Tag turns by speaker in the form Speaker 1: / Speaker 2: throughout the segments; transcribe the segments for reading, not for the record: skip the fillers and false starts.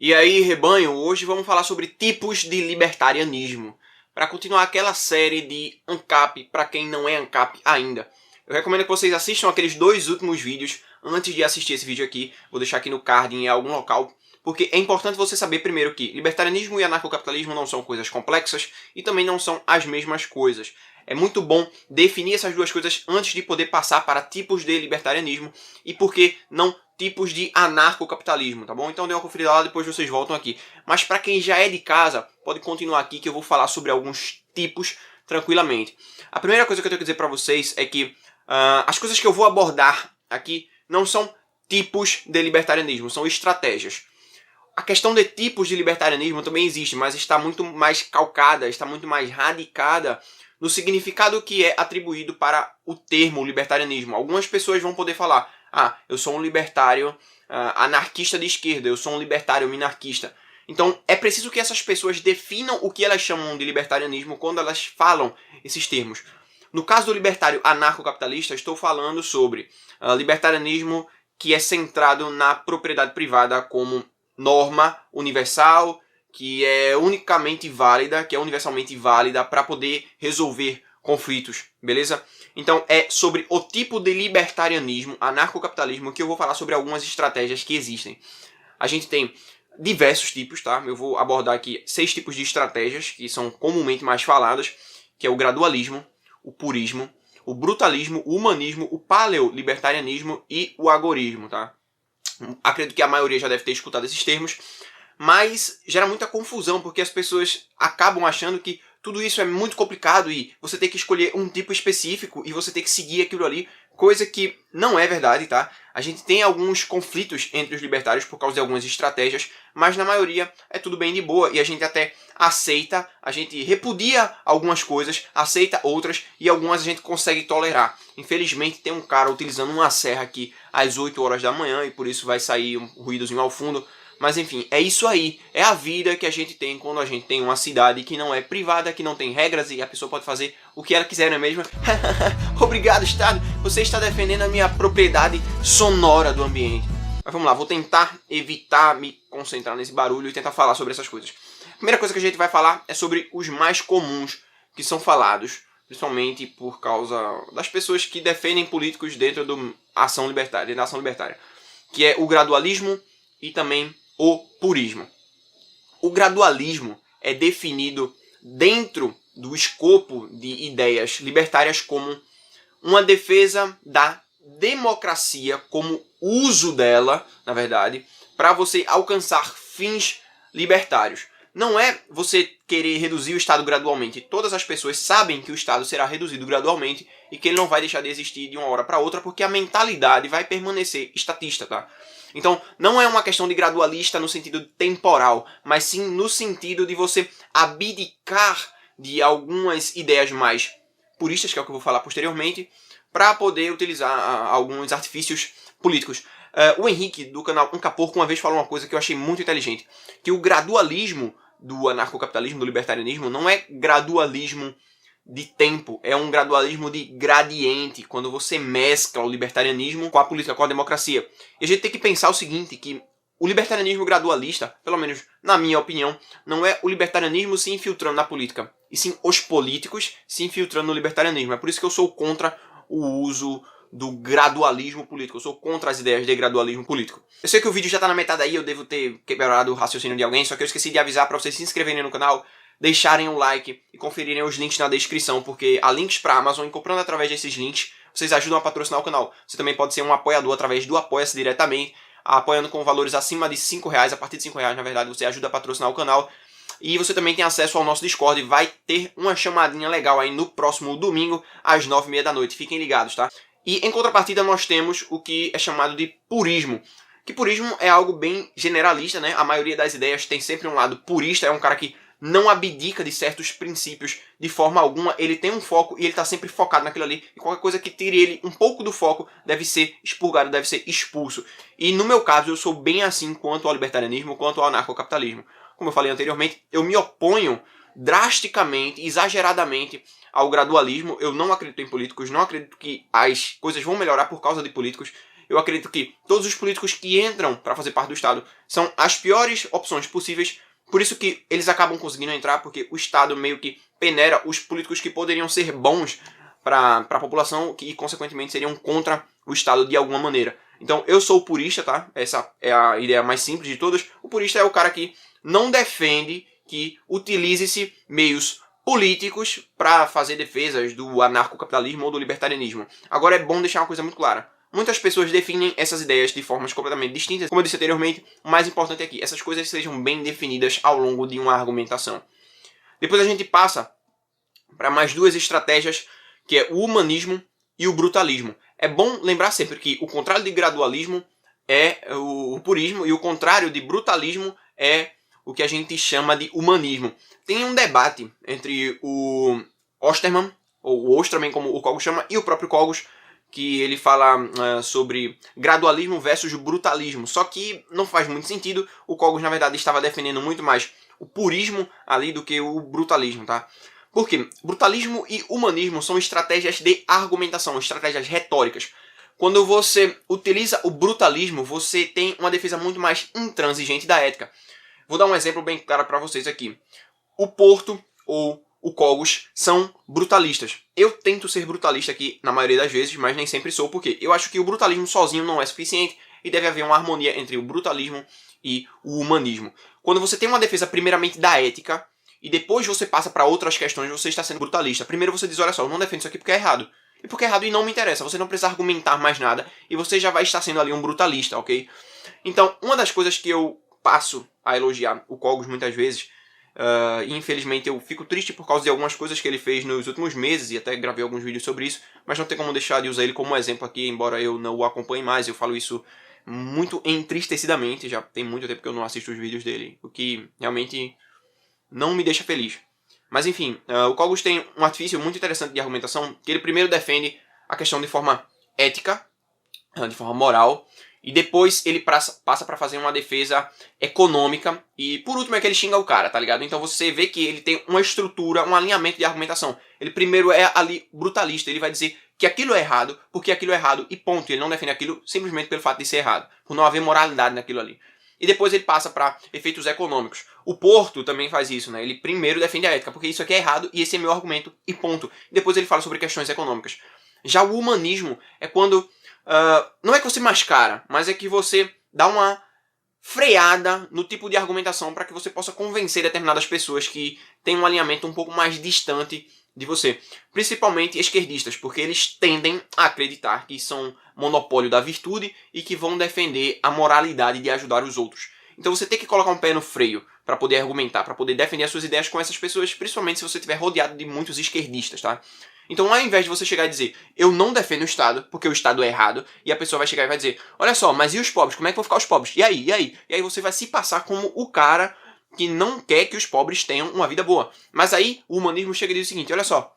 Speaker 1: E aí, rebanho, hoje vamos falar sobre tipos de libertarianismo. Para continuar aquela série de ANCAP, para quem não é ANCAP ainda. Eu recomendo que vocês assistam aqueles dois últimos vídeos antes de assistir esse vídeo aqui. Vou deixar aqui no card em algum local. Porque é importante você saber primeiro que libertarianismo e anarcocapitalismo não são coisas complexas e também não são as mesmas coisas. É muito bom definir essas duas coisas antes de poder passar para tipos de libertarianismo e por que não tipos de anarcocapitalismo, tá bom? Então dê uma conferida lá, depois vocês voltam aqui. Mas para quem já é de casa, pode continuar aqui que eu vou falar sobre alguns tipos tranquilamente. A primeira coisa que eu tenho que dizer para vocês é que as coisas que eu vou abordar aqui não são tipos de libertarianismo, são estratégias. A questão de tipos de libertarianismo também existe, mas está muito mais calcada, está muito mais radicada no significado que é atribuído para o termo libertarianismo. Algumas pessoas vão poder falar: eu sou um libertário anarquista de esquerda, eu sou um libertário minarquista. Então é preciso que essas pessoas definam o que elas chamam de libertarianismo quando elas falam esses termos. No caso do libertário anarcocapitalista, estou falando sobre libertarianismo que é centrado na propriedade privada como norma universal, que é unicamente válida, que é universalmente válida para poder resolver conflitos, beleza? Então é sobre o tipo de libertarianismo, anarcocapitalismo, que eu vou falar sobre algumas estratégias que existem. A gente tem diversos tipos, tá? Eu vou abordar aqui 6 tipos de estratégias que são comumente mais faladas, que é o gradualismo, o purismo, o brutalismo, o humanismo, o paleolibertarianismo e o agorismo, tá? Acredito que a maioria já deve ter escutado esses termos, mas gera muita confusão, porque as pessoas acabam achando que tudo isso é muito complicado e você tem que escolher um tipo específico e você tem que seguir aquilo ali, coisa que não é verdade, tá? A gente tem alguns conflitos entre os libertários por causa de algumas estratégias, mas na maioria é tudo bem de boa e a gente até aceita, a gente repudia algumas coisas, aceita outras e algumas a gente consegue tolerar. Infelizmente tem um cara utilizando uma serra aqui às 8 horas da manhã e por isso vai sair um ruídozinho ao fundo. Mas enfim, é isso aí. É a vida que a gente tem quando a gente tem uma cidade que não é privada, que não tem regras e a pessoa pode fazer o que ela quiser, não é mesmo? Obrigado, Estado. Você está defendendo a minha propriedade sonora do ambiente. Mas vamos lá, vou tentar evitar me concentrar nesse barulho e tentar falar sobre essas coisas. A primeira coisa que a gente vai falar é sobre os mais comuns que são falados, principalmente por causa das pessoas que defendem políticos dentro da ação libertária, que é o gradualismo e também o purismo. O gradualismo é definido dentro do escopo de ideias libertárias como uma defesa da democracia como uso dela, na verdade, para você alcançar fins libertários. Não é você querer reduzir o Estado gradualmente. Todas as pessoas sabem que o Estado será reduzido gradualmente e que ele não vai deixar de existir de uma hora para outra porque a mentalidade vai permanecer estatista, tá? Então, não é uma questão de gradualista no sentido temporal, mas sim no sentido de você abdicar de algumas ideias mais puristas, que é o que eu vou falar posteriormente, para poder utilizar alguns artifícios políticos. O Henrique, do canal Ancaporco, uma vez falou uma coisa que eu achei muito inteligente, que o gradualismo do anarcocapitalismo, do libertarianismo, não é gradualismo de tempo, é um gradualismo de gradiente, quando você mescla o libertarianismo com a política, com a democracia. E a gente tem que pensar o seguinte, que o libertarianismo gradualista, pelo menos na minha opinião, não é o libertarianismo se infiltrando na política, e sim os políticos se infiltrando no libertarianismo. É por isso que eu sou contra o uso do gradualismo político, eu sou contra as ideias de gradualismo político. Eu sei que o vídeo já está na metade aí, eu devo ter quebrado o raciocínio de alguém, só que eu esqueci de avisar para vocês se inscreverem no canal, deixarem um like e conferirem os links na descrição, porque há links para a Amazon e comprando através desses links, vocês ajudam a patrocinar o canal. Você também pode ser um apoiador através do Apoia-se diretamente, apoiando com valores acima de R$5, a partir de R$5, na verdade, você ajuda a patrocinar o canal. E você também tem acesso ao nosso Discord, vai ter uma chamadinha legal aí no próximo domingo, às 9h30 da noite. Fiquem ligados, tá? E em contrapartida nós temos o que é chamado de purismo. Que purismo é algo bem generalista, né? A maioria das ideias tem sempre um lado purista, é um cara que não abdica de certos princípios de forma alguma, ele tem um foco e ele está sempre focado naquilo ali, e qualquer coisa que tire ele um pouco do foco deve ser expurgado, deve ser expulso. E no meu caso eu sou bem assim quanto ao libertarianismo, quanto ao anarcocapitalismo. Como eu falei anteriormente, eu me oponho drasticamente, exageradamente ao gradualismo. Eu não acredito em políticos, não acredito que as coisas vão melhorar por causa de políticos. Eu acredito que todos os políticos que entram para fazer parte do Estado são as piores opções possíveis. Por isso que eles acabam conseguindo entrar, porque o Estado meio que peneira os políticos que poderiam ser bons para a população e, consequentemente, seriam contra o Estado de alguma maneira. Então, eu sou o purista, tá? Essa é a ideia mais simples de todas. O purista é o cara que não defende que utilize-se meios políticos para fazer defesas do anarcocapitalismo ou do libertarianismo. Agora, é bom deixar uma coisa muito clara. Muitas pessoas definem essas ideias de formas completamente distintas. Como eu disse anteriormente, o mais importante é que essas coisas sejam bem definidas ao longo de uma argumentação. Depois a gente passa para mais duas estratégias, que é o humanismo e o brutalismo. É bom lembrar sempre que o contrário de gradualismo é o purismo e o contrário de brutalismo é o que a gente chama de humanismo. Tem um debate entre o Osterman, ou o Osterman como o Cogos chama, e o próprio Cogos, que ele fala sobre gradualismo versus brutalismo. Só que não faz muito sentido. O Cogos, na verdade, estava defendendo muito mais o purismo ali do que o brutalismo, tá? Por quê? Brutalismo e humanismo são estratégias de argumentação, estratégias retóricas. Quando você utiliza o brutalismo, você tem uma defesa muito mais intransigente da ética. Vou dar um exemplo bem claro para vocês aqui. O Porto ou o Cogos são brutalistas. Eu tento ser brutalista aqui na maioria das vezes, mas nem sempre sou, porque eu acho que o brutalismo sozinho não é suficiente e deve haver uma harmonia entre o brutalismo e o humanismo. Quando você tem uma defesa primeiramente da ética e depois você passa para outras questões, você está sendo brutalista. Primeiro você diz, olha só, eu não defendo isso aqui porque é errado. E porque é errado e não me interessa, você não precisa argumentar mais nada e você já vai estar sendo ali um brutalista, ok? Então, uma das coisas que eu passo a elogiar o Cogos muitas vezes, e infelizmente eu fico triste por causa de algumas coisas que ele fez nos últimos meses, e até gravei alguns vídeos sobre isso, mas não tem como deixar de usar ele como exemplo aqui, embora eu não o acompanhe mais, eu falo isso muito entristecidamente, já tem muito tempo que eu não assisto os vídeos dele, o que realmente não me deixa feliz. Mas enfim, o Cogos tem um artifício muito interessante de argumentação, que ele primeiro defende a questão de forma ética, de forma moral, e depois ele passa para fazer uma defesa econômica, e por último é que ele xinga o cara, tá ligado? Então você vê que ele tem uma estrutura, um alinhamento de argumentação. Ele primeiro é ali brutalista, ele vai dizer que aquilo é errado, porque aquilo é errado, e ponto. Ele não defende aquilo simplesmente pelo fato de ser errado, por não haver moralidade naquilo ali. E depois ele passa para efeitos econômicos. O Porto também faz isso, né? Ele primeiro defende a ética, porque isso aqui é errado e esse é meu argumento e ponto. E depois ele fala sobre questões econômicas. Já o humanismo é quando... não é que você mascara, mas é que você dá uma freada no tipo de argumentação para que você possa convencer determinadas pessoas que têm um alinhamento um pouco mais distante de você. Principalmente esquerdistas, porque eles tendem a acreditar que são monopólio da virtude e que vão defender a moralidade de ajudar os outros. Então você tem que colocar um pé no freio para poder argumentar, para poder defender as suas ideias com essas pessoas, principalmente se você estiver rodeado de muitos esquerdistas, tá? Então, ao invés de você chegar e dizer, eu não defendo o Estado, porque o Estado é errado, e a pessoa vai chegar e vai dizer, olha só, mas e os pobres? Como é que vão ficar os pobres? E aí? E aí? E aí você vai se passar como o cara que não quer que os pobres tenham uma vida boa. Mas aí o humanismo chega e diz o seguinte, olha só,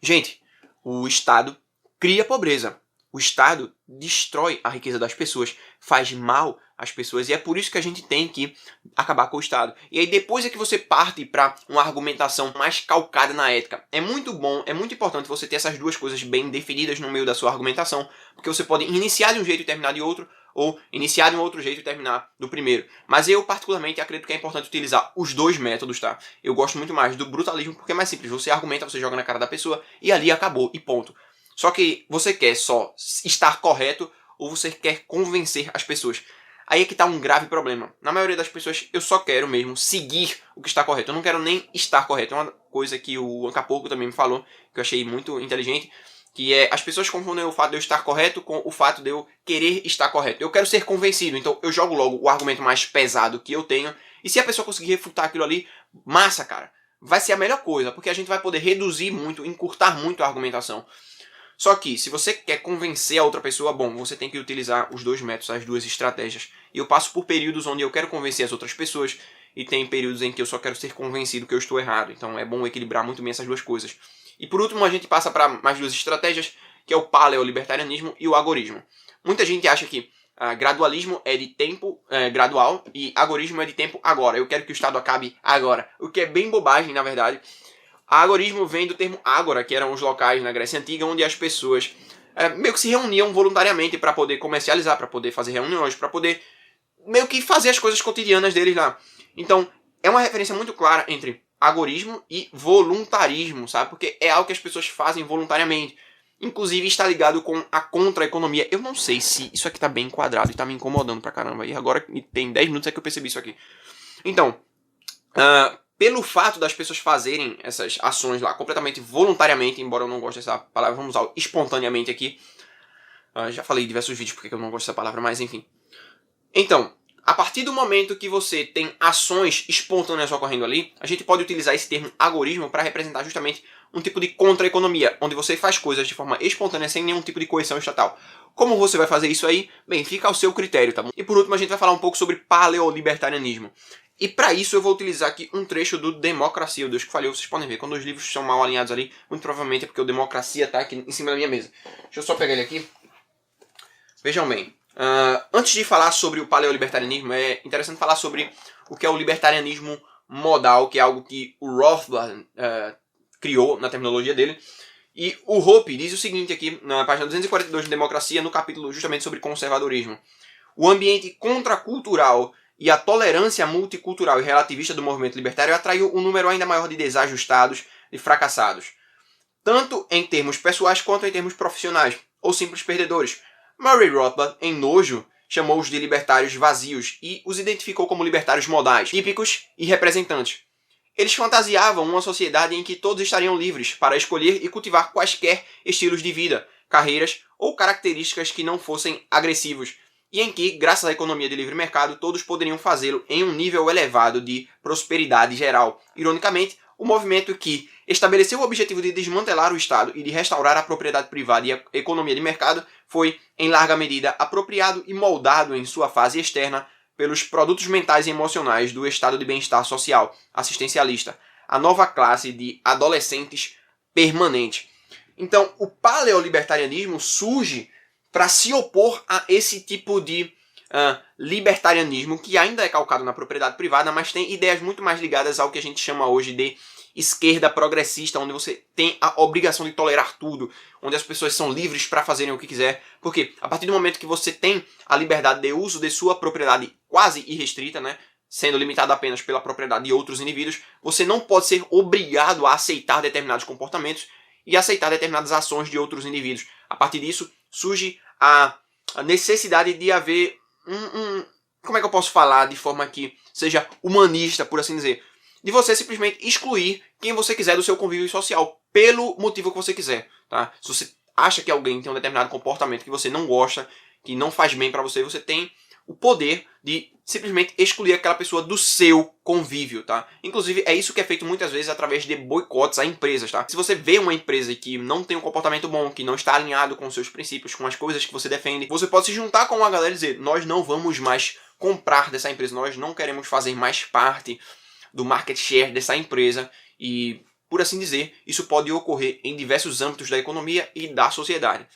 Speaker 1: gente, o Estado cria pobreza. O Estado destrói a riqueza das pessoas, faz mal às pessoas, e é por isso que a gente tem que acabar com o Estado. E aí depois é que você parte para uma argumentação mais calcada na ética. É muito bom, é muito importante você ter essas duas coisas bem definidas no meio da sua argumentação, porque você pode iniciar de um jeito e terminar de outro, ou iniciar de um outro jeito e terminar do primeiro. Mas eu, particularmente, acredito que é importante utilizar os dois métodos, tá? Eu gosto muito mais do brutalismo, porque é mais simples. Você argumenta, você joga na cara da pessoa, e ali acabou, e ponto. Só que você quer só estar correto, ou você quer convencer as pessoas. Aí é que está um grave problema. Na maioria das pessoas, eu só quero mesmo seguir o que está correto. Eu não quero nem estar correto. É uma coisa que o Ancaporco também me falou, que eu achei muito inteligente, que é, as pessoas confundem o fato de eu estar correto com o fato de eu querer estar correto. Eu quero ser convencido, então eu jogo logo o argumento mais pesado que eu tenho, e se a pessoa conseguir refutar aquilo ali, massa, cara. Vai ser a melhor coisa, porque a gente vai poder reduzir muito, encurtar muito a argumentação. Só que, se você quer convencer a outra pessoa, bom, você tem que utilizar os dois métodos, as duas estratégias. E eu passo por períodos onde eu quero convencer as outras pessoas, e tem períodos em que eu só quero ser convencido que eu estou errado. Então é bom equilibrar muito bem essas duas coisas. E por último, a gente passa para mais duas estratégias, que é o paleolibertarianismo e o agorismo. Muita gente acha que gradualismo é de tempo gradual e agorismo é de tempo agora. Eu quero que o Estado acabe agora. O que é bem bobagem, na verdade. Agorismo vem do termo ágora, que eram os locais na Grécia Antiga onde as pessoas meio que se reuniam voluntariamente para poder comercializar, para poder fazer reuniões, para poder meio que fazer as coisas cotidianas deles lá. Então, é uma referência muito clara entre agorismo e voluntarismo, sabe? Porque é algo que as pessoas fazem voluntariamente. Inclusive está ligado com a contra-economia. Eu não sei se isso aqui tá bem enquadrado e tá me incomodando pra caramba. E agora tem 10 minutos é que eu percebi isso aqui. Então, pelo fato das pessoas fazerem essas ações lá completamente voluntariamente, embora eu não goste dessa palavra, vamos usar espontaneamente aqui. Já falei em diversos vídeos porque eu não gosto dessa palavra, mas enfim. Então, a partir do momento que você tem ações espontâneas ocorrendo ali, a gente pode utilizar esse termo agorismo para representar justamente um tipo de contra-economia, onde você faz coisas de forma espontânea sem nenhum tipo de coerção estatal. Como você vai fazer isso aí? Bem, fica ao seu critério, tá bom? E por último a gente vai falar um pouco sobre paleolibertarianismo. E para isso eu vou utilizar aqui um trecho do Democracia, o Deus que Falhou. Vocês podem ver, quando os livros são mal alinhados ali, muito provavelmente é porque o Democracia tá aqui em cima da minha mesa. Deixa eu só pegar ele aqui. Vejam bem. Antes de falar sobre o paleolibertarianismo, é interessante falar sobre o que é o libertarianismo modal, que é algo que o Rothbard criou na terminologia dele. E o Hoppe diz o seguinte aqui, na página 242 de Democracia, no capítulo justamente sobre conservadorismo. O ambiente contracultural e a tolerância multicultural e relativista do movimento libertário atraiu um número ainda maior de desajustados e fracassados, tanto em termos pessoais quanto em termos profissionais, ou simples perdedores. Murray Rothbard, em nojo, chamou-os de libertários vazios e os identificou como libertários modais, típicos e representantes. Eles fantasiavam uma sociedade em que todos estariam livres para escolher e cultivar quaisquer estilos de vida, carreiras ou características que não fossem agressivos, e em que, graças à economia de livre mercado, todos poderiam fazê-lo em um nível elevado de prosperidade geral. Ironicamente, o movimento que estabeleceu o objetivo de desmantelar o Estado e de restaurar a propriedade privada e a economia de mercado foi, em larga medida, apropriado e moldado em sua fase externa pelos produtos mentais e emocionais do estado de bem-estar social assistencialista, a nova classe de adolescentes permanente. Então, o paleolibertarianismo surge para se opor a esse tipo de libertarianismo que ainda é calcado na propriedade privada, mas tem ideias muito mais ligadas ao que a gente chama hoje de esquerda progressista, onde você tem a obrigação de tolerar tudo, onde as pessoas são livres para fazerem o que quiser, porque a partir do momento que você tem a liberdade de uso de sua propriedade quase irrestrita, né, sendo limitada apenas pela propriedade de outros indivíduos, você não pode ser obrigado a aceitar determinados comportamentos e aceitar determinadas ações de outros indivíduos. A partir disso, surge a necessidade de haver como é que eu posso falar de forma que seja humanista, por assim dizer? De você simplesmente excluir quem você quiser do seu convívio social, pelo motivo que você quiser, tá? Se você acha que alguém tem um determinado comportamento que você não gosta, que não faz bem pra você, você tem o poder de simplesmente excluir aquela pessoa do seu convívio, tá? Inclusive, é isso que é feito muitas vezes através de boicotes a empresas, tá? Se você vê uma empresa que não tem um comportamento bom, que não está alinhado com os seus princípios, com as coisas que você defende, você pode se juntar com uma galera e dizer, nós não vamos mais comprar dessa empresa, nós não queremos fazer mais parte do market share dessa empresa e, por assim dizer, isso pode ocorrer em diversos âmbitos da economia e da sociedade.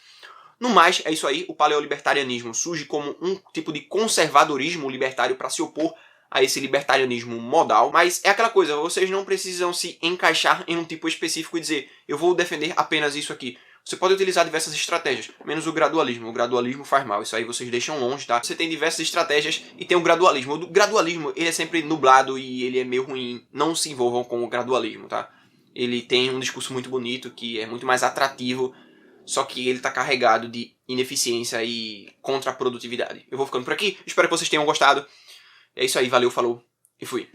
Speaker 1: No mais, é isso aí, o paleolibertarianismo surge como um tipo de conservadorismo libertário para se opor a esse libertarianismo modal, mas é aquela coisa, vocês não precisam se encaixar em um tipo específico e dizer, eu vou defender apenas isso aqui. Você pode utilizar diversas estratégias, menos o gradualismo faz mal, isso aí vocês deixam longe, tá? Você tem diversas estratégias e tem o gradualismo. O gradualismo, ele é sempre nublado e ele é meio ruim, não se envolvam com o gradualismo, tá? Ele tem um discurso muito bonito, que é muito mais atrativo, só que ele tá carregado de ineficiência e contraprodutividade. Eu vou ficando por aqui, espero que vocês tenham gostado. É isso aí, valeu, falou e fui.